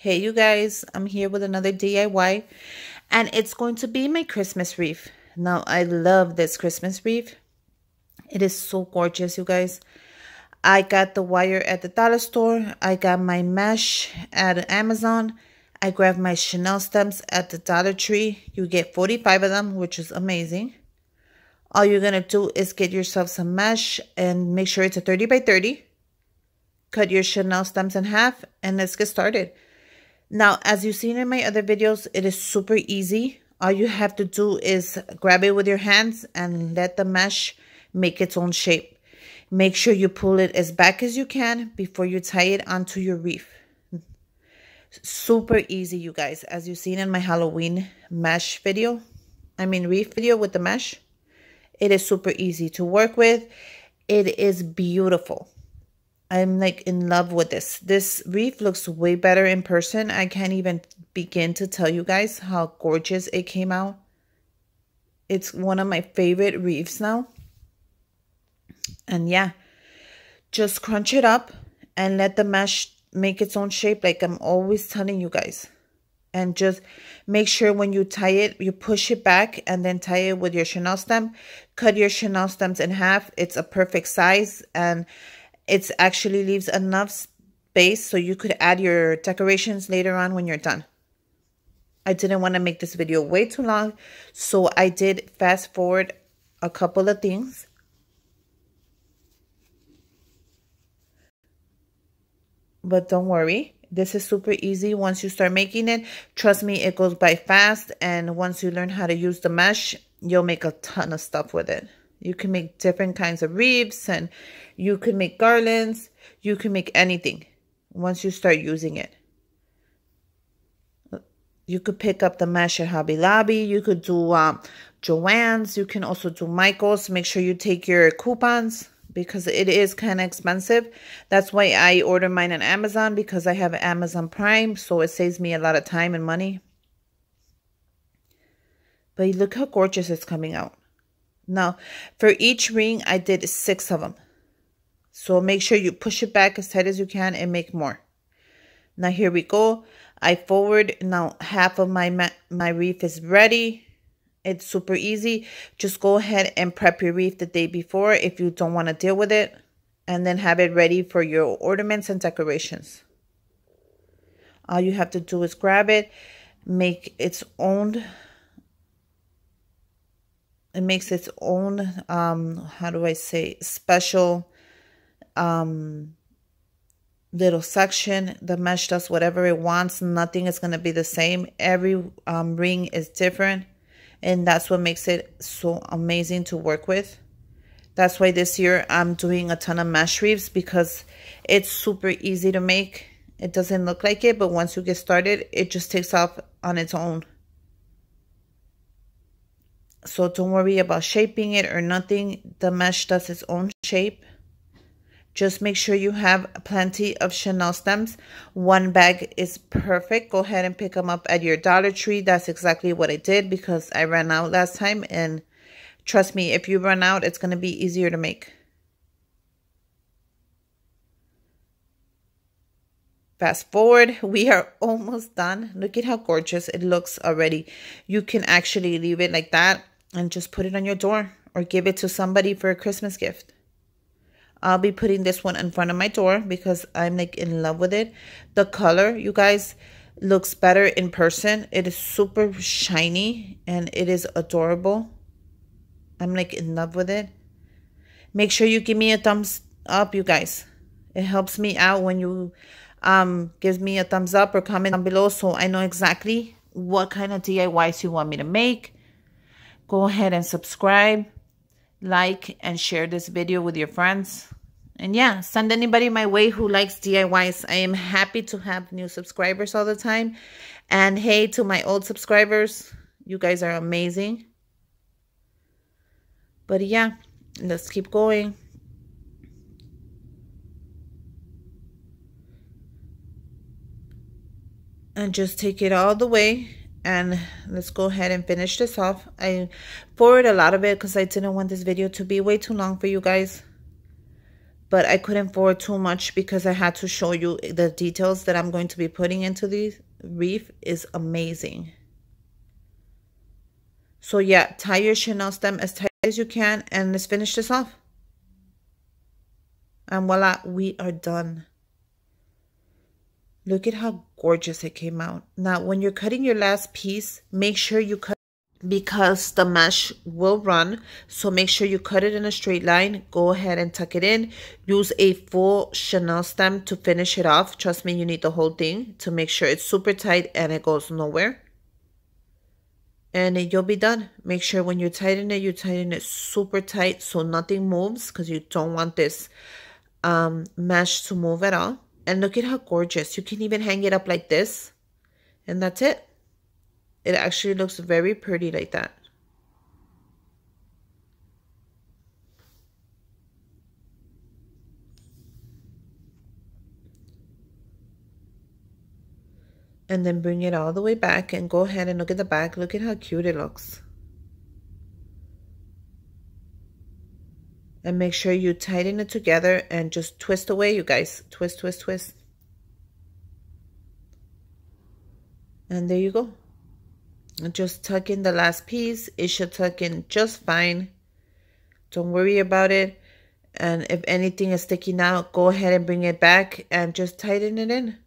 Hey you guys, I'm here with another DIY and it's going to be my Christmas wreath. Now I love this Christmas wreath. It is so gorgeous, you guys. I got the wire at the dollar store. I got my mesh at Amazon. I grabbed my Chanel stems at the Dollar Tree. You get 45 of them, which is amazing. All you're going to do is get yourself some mesh and make sure it's a 30 by 30. Cut your Chanel stems in half and let's get started. Now, as you've seen in my other videos, it is super easy. All you have to do is grab it with your hands and let the mesh make its own shape. Make sure you pull it as back as you can before you tie it onto your wreath. Super easy, you guys. As you've seen in my Halloween wreath video with the mesh. It is super easy to work with. It is beautiful. I'm like in love with this. This wreath looks way better in person. I can't even begin to tell you guys how gorgeous it came out. It's one of my favorite wreaths now. And yeah, just crunch it up and let the mesh make its own shape like I'm always telling you guys. And just make sure when you tie it, you push it back and then tie it with your Chanel stem. Cut your Chanel stems in half. It's a perfect size and it actually leaves enough space so you could add your decorations later on when you're done. I didn't want to make this video way too long, so I did fast forward a couple of things. But don't worry, this is super easy. Once you start making it, trust me, it goes by fast. And once you learn how to use the mesh, you'll make a ton of stuff with it. You can make different kinds of wreaths and you can make garlands. You can make anything once you start using it. You could pick up the mesh at Hobby Lobby. You could do Joann's. You can also do Michael's. Make sure you take your coupons because it is kind of expensive. That's why I order mine on Amazon, because I have Amazon Prime, so it saves me a lot of time and money. But look how gorgeous it's coming out. Now, for each ring, I did 6 of them. So make sure you push it back as tight as you can and make more. Now, here we go. I forward. Now, half of my wreath is ready. It's super easy. Just go ahead and prep your wreath the day before if you don't want to deal with it. And then have it ready for your ornaments and decorations. All you have to do is grab it. Make its own... It makes its own, how do I say, special little section. The mesh does whatever it wants. Nothing is going to be the same. Every ring is different. And that's what makes it so amazing to work with. That's why this year I'm doing a ton of mesh wreaths, because it's super easy to make. It doesn't look like it, but once you get started, it just takes off on its own. So don't worry about shaping it or nothing. The mesh does its own shape. Just make sure you have plenty of Chanel stems. 1 bag is perfect. Go ahead and pick them up at your Dollar Tree. That's exactly what I did because I ran out last time. And trust me, if you run out, it's going to be easier to make. Fast forward, we are almost done. Look at how gorgeous it looks already. You can actually leave it like that and just put it on your door or give it to somebody for a Christmas gift. I'll be putting this one in front of my door because I'm like in love with it. The color, you guys, looks better in person. It is super shiny and it is adorable. I'm like in love with it. Make sure you give me a thumbs up, you guys. It helps me out when you give me a thumbs up or comment down below so I know exactly what kind of DIYs you want me to make. Go ahead and subscribe, like, and share this video with your friends. And yeah, send anybody my way who likes DIYs. I am happy to have new subscribers all the time. And hey, to my old subscribers, you guys are amazing. But yeah, let's keep going. And just take it all the way. And let's go ahead and finish this off. I forward a lot of it because I didn't want this video to be way too long for you guys. but I couldn't forward too much because I had to show you the details that I'm going to be putting into the wreath. Is amazing. So yeah, tie your Chanel stem as tight as you can, and let's finish this off. And voila, we are done. Look at how gorgeous it came out. Now, when you're cutting your last piece, make sure you cut, because the mesh will run. So make sure you cut it in a straight line. Go ahead and tuck it in. Use a full Chanel stem to finish it off. Trust me, you need the whole thing to make sure it's super tight and it goes nowhere. And then you'll be done. Make sure when you tighten it, you tighten it super tight so nothing moves, because you don't want this mesh to move at all. And look at how gorgeous. You can even hang it up like this. And that's it. It actually looks very pretty like that. And then bring it all the way back and go ahead and look at the back. Look at how cute it looks. And make sure you tighten it together and just twist away, you guys. Twist, twist, twist. And there you go. And just tuck in the last piece. It should tuck in just fine. Don't worry about it. And if anything is sticking out, go ahead and bring it back and just tighten it in.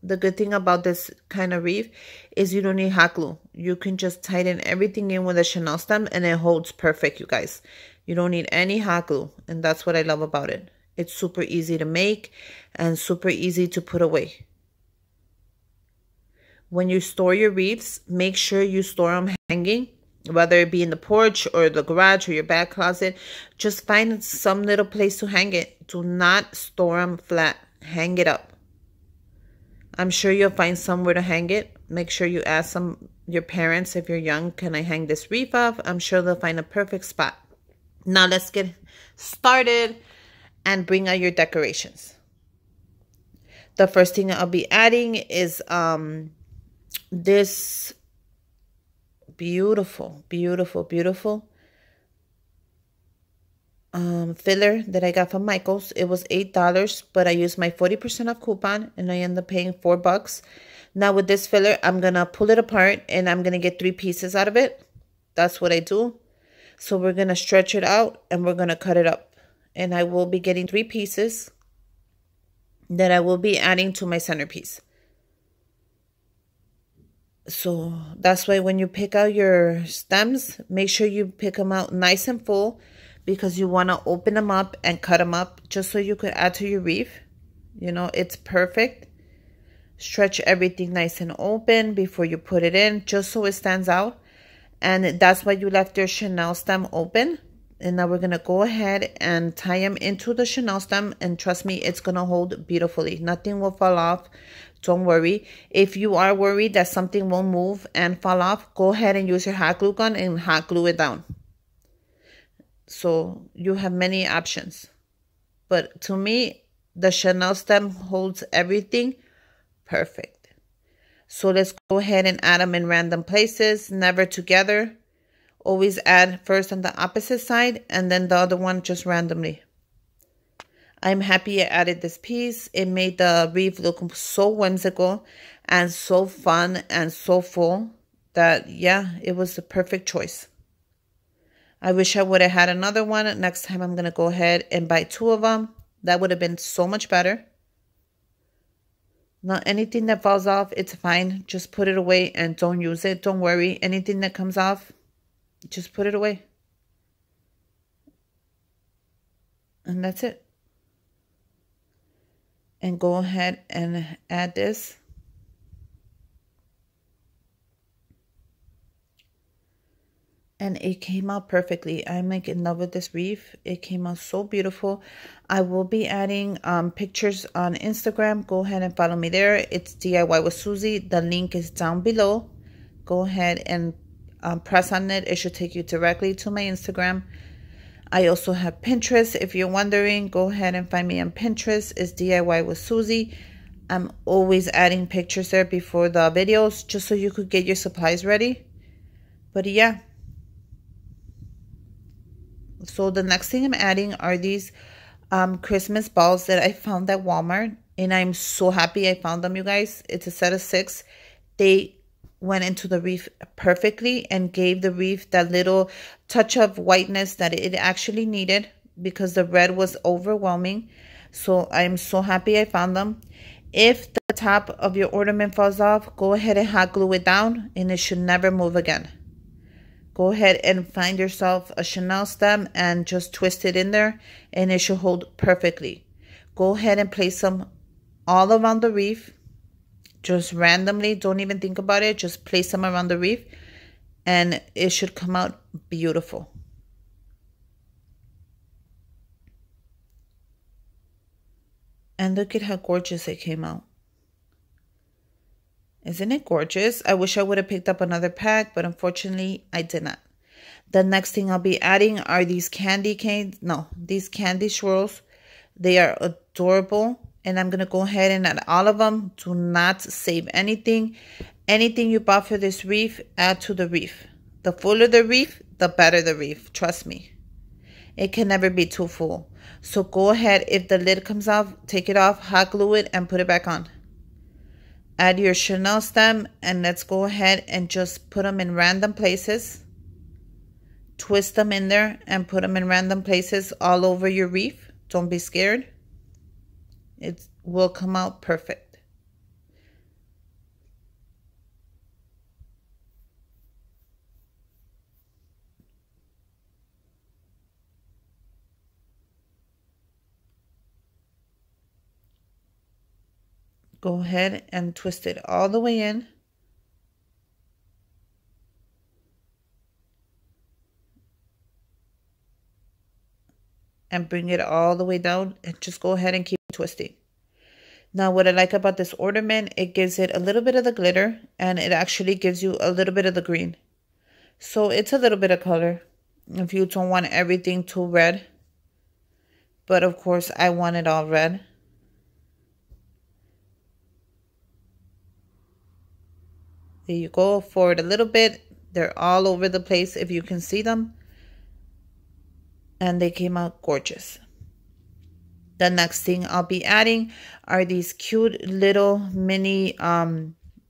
The good thing about this kind of wreath is you don't need hot glue. You can just tighten everything in with a Chanel stem and it holds perfect, you guys. You don't need any hot glue, and that's what I love about it. It's super easy to make and super easy to put away. When you store your wreaths, make sure you store them hanging, whether it be in the porch or the garage or your back closet. Just find some little place to hang it. Do not store them flat. Hang it up. I'm sure you'll find somewhere to hang it. Make sure you ask your parents if you're young, can I hang this wreath off? I'm sure they'll find a perfect spot. Now let's get started and bring out your decorations. The first thing I'll be adding is this beautiful, beautiful, beautiful filler that I got from Michael's. It was $8, but I used my 40% off coupon and I ended up paying $4. Now with this filler, I'm gonna pull it apart and I'm gonna get 3 pieces out of it. That's what I do. So we're gonna stretch it out and we're gonna cut it up. And I will be getting 3 pieces that I will be adding to my centerpiece. So that's why when you pick out your stems, make sure you pick them out nice and full, because you want to open them up and cut them up just so you could add to your wreath. You know, it's perfect. Stretch everything nice and open before you put it in, just so it stands out. And that's why you left your Chanel stem open. And now we're going to go ahead and tie them into the Chanel stem. And trust me, it's going to hold beautifully. Nothing will fall off. Don't worry. If you are worried that something will move and fall off, go ahead and use your hot glue gun and hot glue it down. So you have many options. But to me, the Chanel stem holds everything perfect. So let's go ahead and add them in random places, never together. Always add first on the opposite side and then the other one just randomly. I'm happy I added this piece. It made the wreath look so whimsical and so fun and so full that, yeah, it was the perfect choice. I wish I would have had another one. Next time I'm going to go ahead and buy 2 of them. That would have been so much better. Now, anything that falls off, it's fine. Just put it away and don't use it. Don't worry. Anything that comes off, just put it away. And that's it. And go ahead and add this. And it came out perfectly. I'm like in love with this wreath. It came out so beautiful. I will be adding pictures on Instagram. Go ahead and follow me there. It's DIY with Susie. The link is down below. Go ahead and press on it. It should take you directly to my Instagram. I also have Pinterest. If you're wondering, go ahead and find me on Pinterest. It's DIY with Susie. I'm always adding pictures there before the videos, just so you could get your supplies ready. But yeah. So the next thing I'm adding are these Christmas balls that I found at Walmart, and I'm so happy I found them, you guys. It's a set of 6. They went into the wreath perfectly and gave the wreath that little touch of whiteness that it actually needed, because the red was overwhelming. So I'm so happy I found them. If the top of your ornament falls off, go ahead and hot glue it down, and it should never move again. Go ahead and find yourself a Chanel stem and just twist it in there, and it should hold perfectly. Go ahead and place them all around the wreath. Just randomly, don't even think about it. Just place them around the wreath, and it should come out beautiful. And look at how gorgeous it came out. Isn't it gorgeous? I wish I would have picked up another pack, but unfortunately I did not. The next thing I'll be adding are these candy canes. No, these candy swirls. They are adorable. And I'm going to go ahead and add all of them. Do not save anything. Anything you bought for this wreath, add to the wreath. The fuller the wreath, the better the wreath. Trust me. It can never be too full. So go ahead, if the lid comes off, take it off, hot glue it, and put it back on. Add your Chanel stem, and let's go ahead and just put them in random places. Twist them in there and put them in random places all over your wreath. Don't be scared. It will come out perfect. Go ahead and twist it all the way in. And bring it all the way down, and just go ahead and keep twisting. Now, what I like about this ornament, it gives it a little bit of the glitter, and it actually gives you a little bit of the green. So it's a little bit of color if you don't want everything too red. But of course, I want it all red. There you go. Forward a little bit. They're all over the place if you can see them. And they came out gorgeous. The next thing I'll be adding are these cute little mini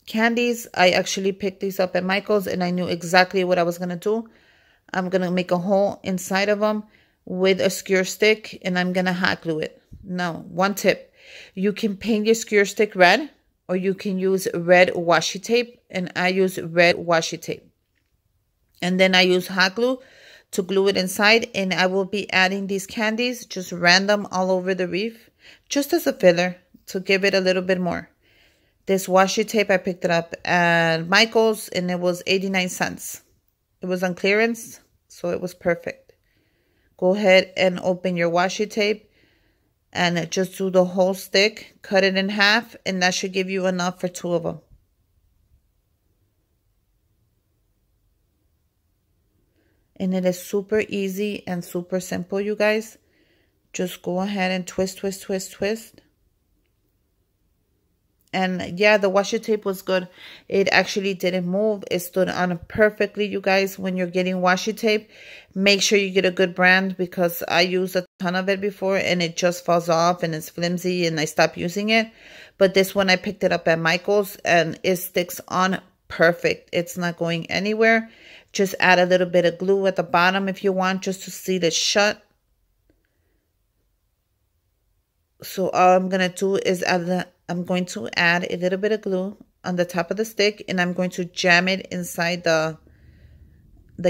candies. I actually picked these up at Michael's, and I knew exactly what I was going to do. I'm going to make a hole inside of them with a skewer stick, and I'm going to hot glue it. Now, one tip. You can paint your skewer stick red, or you can use red washi tape, and I use red washi tape. And then I use hot glue to glue it inside, and I will be adding these candies just random all over the wreath, just as a filler to give it a little bit more. This washi tape, I picked it up at Michael's, and it was 89 cents. It was on clearance, so it was perfect. Go ahead and open your washi tape and just do the whole stick, cut it in half, and that should give you enough for 2 of them. And it is super easy and super simple, you guys. Just go ahead and twist, twist, twist, twist. And yeah, the washi tape was good. It actually didn't move. It stood on perfectly, you guys. When you're getting washi tape, make sure you get a good brand, because I used a ton of it before and it just falls off and it's flimsy and I stopped using it. But this one, I picked it up at Michael's and it sticks on perfect. It's not going anywhere. Just add a little bit of glue at the bottom if you want, just to seal it shut. So all I'm going to do is I'm going to add a little bit of glue on the top of the stick, and I'm going to jam it inside the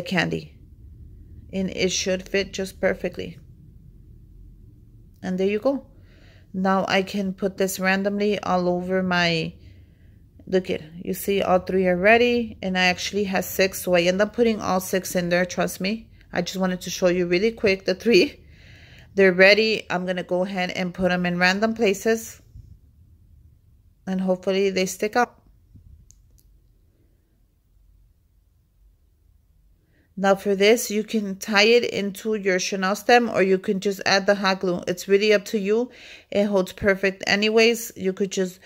candy. And it should fit just perfectly. And there you go. Now I can put this randomly all over my... Look it, you see all 3 are ready, and I actually have 6, so I end up putting all 6 in there, trust me. I just wanted to show you really quick the 3. They're ready. I'm going to go ahead and put them in random places, and hopefully they stick up. Now for this, you can tie it into your Chanel stem, or you can just add the hot glue. It's really up to you. It holds perfect anyways. You could just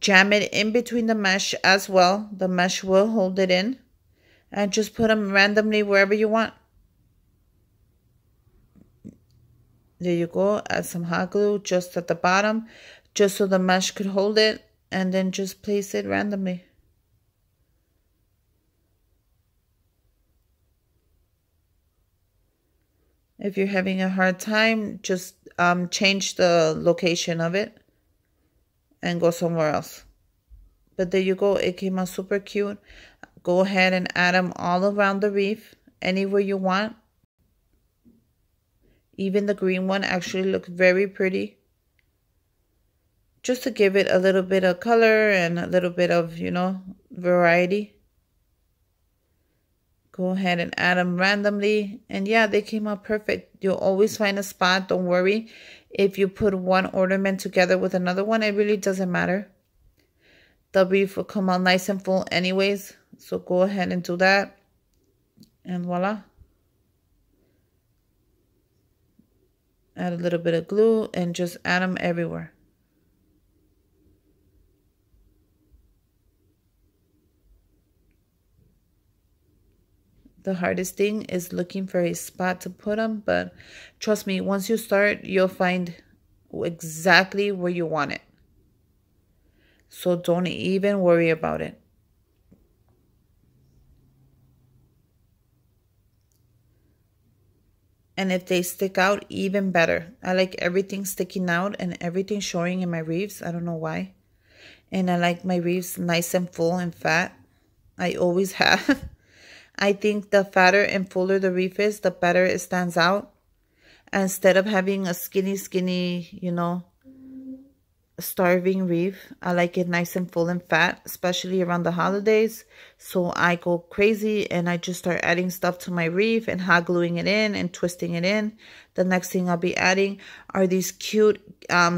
jam it in between the mesh as well. The mesh will hold it in. And just put them randomly wherever you want. There you go. Add some hot glue just at the bottom, just so the mesh could hold it, and then just place it randomly. If you're having a hard time, just change the location of it and go somewhere else. But there you go. It came out super cute. Go ahead and add them all around the wreath, anywhere you want. Even the green one actually looks very pretty. Just to give it a little bit of color and a little bit of, you know, variety. Go ahead and add them randomly. And yeah, they came out perfect. You'll always find a spot. Don't worry. If you put one ornament together with another one, it really doesn't matter. The wreath will come out nice and full anyways. So go ahead and do that. And voila. Add a little bit of glue and just add them everywhere. The hardest thing is looking for a spot to put them, but trust me, once you start, you'll find exactly where you want it. So don't even worry about it. And if they stick out, even better. I like everything sticking out and everything showing in my wreaths. I don't know why. And I like my wreaths nice and full and fat. I always have. I think the fatter and fuller the wreath is, the better it stands out. Instead of having a skinny, you know, starving wreath, I like it nice and full and fat, especially around the holidays. So I go crazy and I just start adding stuff to my wreath and hot gluing it in and twisting it in. The next thing I'll be adding are these cute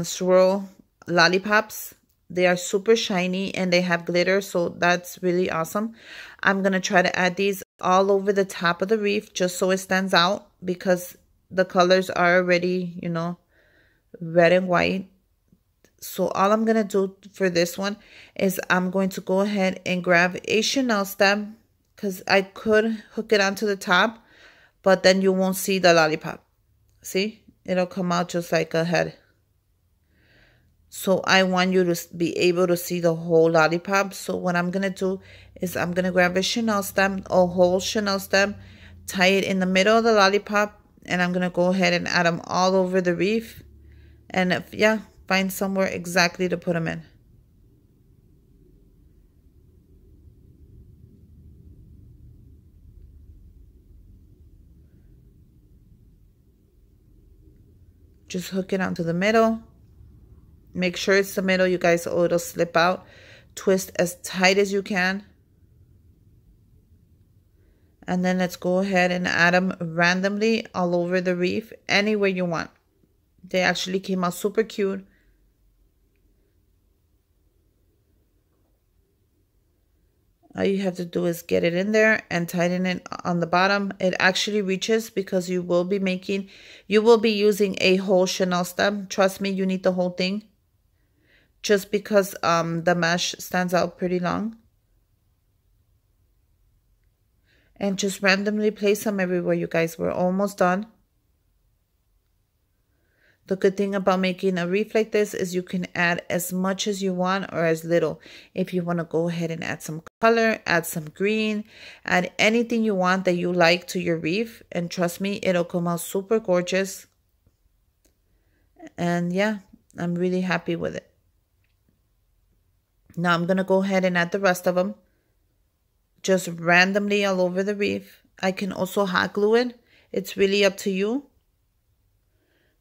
swirl lollipops. They are super shiny and they have glitter, so that's really awesome. I'm going to try to add these all over the top of the wreath just so it stands out, because the colors are already, you know, red and white. So all I'm going to do for this one is I'm going to go ahead and grab a Chanel stem, because I could hook it onto the top, but then you won't see the lollipop. See? It'll come out just like a head. So I want you to be able to see the whole lollipop. So what I'm going to do is I'm going to grab a Chanel stem, a whole Chanel stem, tie it in the middle of the lollipop, and I'm going to go ahead and add them all over the wreath. And yeah, find somewhere exactly to put them in. Just hook it onto the middle. Make sure it's the middle, you guys, or it'll slip out. Twist as tight as you can. And then let's go ahead and add them randomly all over the wreath, anywhere you want. They actually came out super cute. All you have to do is get it in there and tighten it on the bottom. It actually reaches because you will be using a whole Chanel stem. Trust me, you need the whole thing. Just because the mesh stands out pretty long. And just randomly place them everywhere, you guys. We're almost done. The good thing about making a wreath like this is you can add as much as you want or as little. If you want to go ahead and add some color, add some green, add anything you want that you like to your wreath. And trust me, it'll come out super gorgeous. And yeah, I'm really happy with it. Now I'm going to go ahead and add the rest of them. Just randomly all over the wreath. I can also hot glue it. It's really up to you.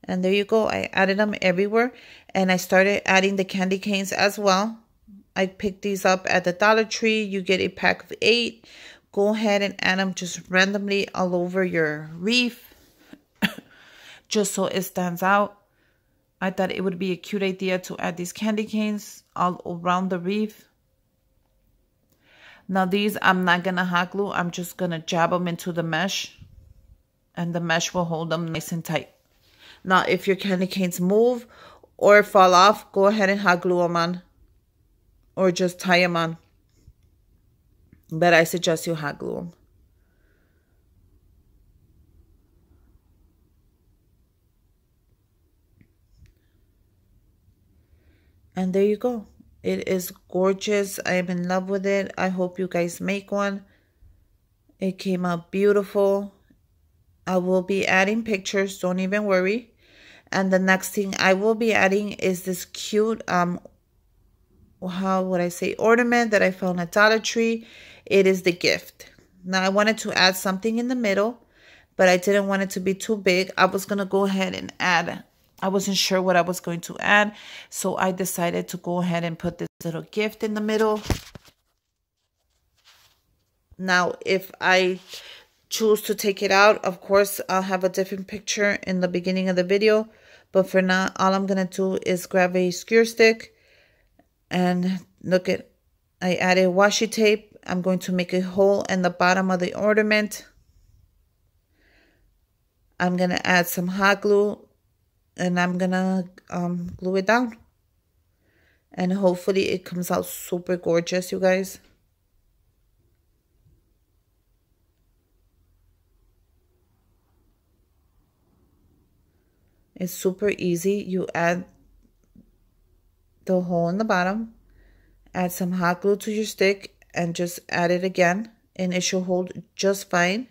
And there you go. I added them everywhere. And I started adding the candy canes as well. I picked these up at the Dollar Tree. You get a pack of 8. Go ahead and add them just randomly all over your wreath. Just so it stands out. I thought it would be a cute idea to add these candy canes all around the wreath. Now these I'm not going to hot glue. I'm just going to jab them into the mesh. And the mesh will hold them nice and tight. Now if your candy canes move or fall off, go ahead and hot glue them on. Or just tie them on. But I suggest you hot glue them. And there you go. It is gorgeous. I am in love with it. I hope you guys make one. It came out beautiful. I will be adding pictures, don't even worry. And the next thing I will be adding is this cute how would I say, ornament that I found at Dollar Tree. It is the gift. Now I wanted to add something in the middle, but I didn't want it to be too big. I was going to go ahead and add, I wasn't sure what I was going to add, so I decided to go ahead and put this little gift in the middle. Now if I choose to take it out, of course I'll have a different picture in the beginning of the video, but for now all I'm going to do is grab a skewer stick and look at, I added washi tape. I'm going to make a hole in the bottom of the ornament. I'm going to add some hot glue and I'm going to glue it down. And hopefully it comes out super gorgeous, you guys. It's super easy. You add the hole in the bottom, add some hot glue to your stick, and just add it again, and it should hold just fine.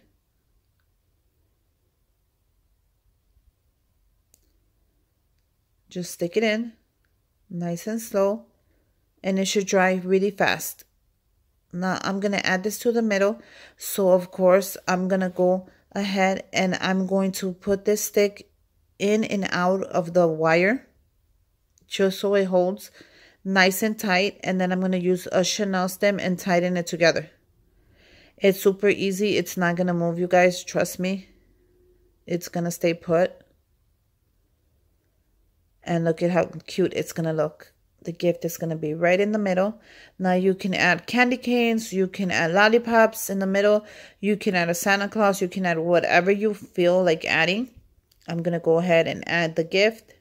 Just stick it in, nice and slow, and it should dry really fast. Now I'm going to add this to the middle, so of course I'm going to go ahead and I'm going to put this stick in and out of the wire, just so it holds nice and tight, and then I'm going to use a Chanel stem and tighten it together. It's super easy. It's not going to move, you guys. Trust me. It's going to stay put. And look at how cute it's going to look. The gift is going to be right in the middle. Now you can add candy canes. You can add lollipops in the middle. You can add a Santa Claus. You can add whatever you feel like adding. I'm going to go ahead and add the gift.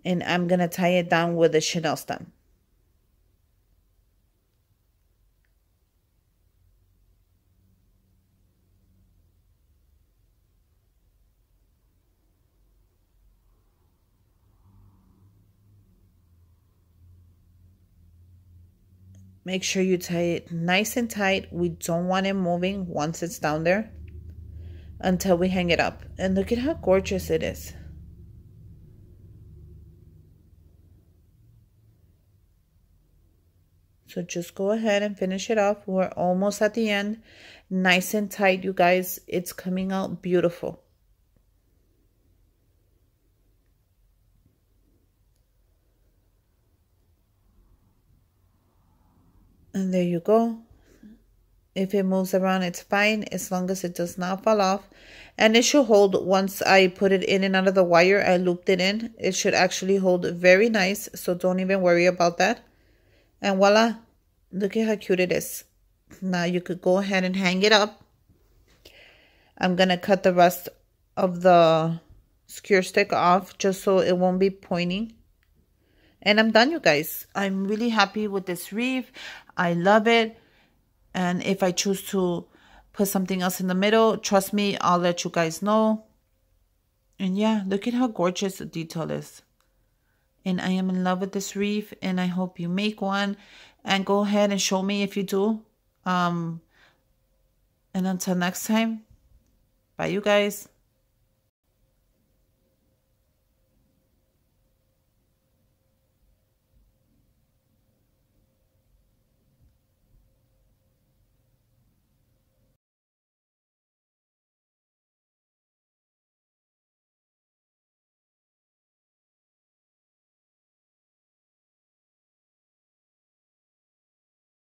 And I'm going to tie it down with a Chanel stem. Make sure you tie it nice and tight. We don't want it moving once it's down there until we hang it up. And look at how gorgeous it is. So just go ahead and finish it off. We're almost at the end. Nice and tight, you guys. It's coming out beautiful. And there you go. If it moves around, it's fine, as long as it does not fall off. And it should hold. Once I put it in and out of the wire, I looped it in. It should actually hold very nice, so don't even worry about that. And voila, look at how cute it is. Now you could go ahead and hang it up. I'm going to cut the rest of the skewer stick off just so it won't be pointing. And I'm done, you guys. I'm really happy with this wreath. I love it. And if I choose to put something else in the middle, trust me, I'll let you guys know. And yeah, look at how gorgeous the detail is. And I am in love with this wreath, and I hope you make one. And go ahead and show me if you do. And until next time, bye you guys.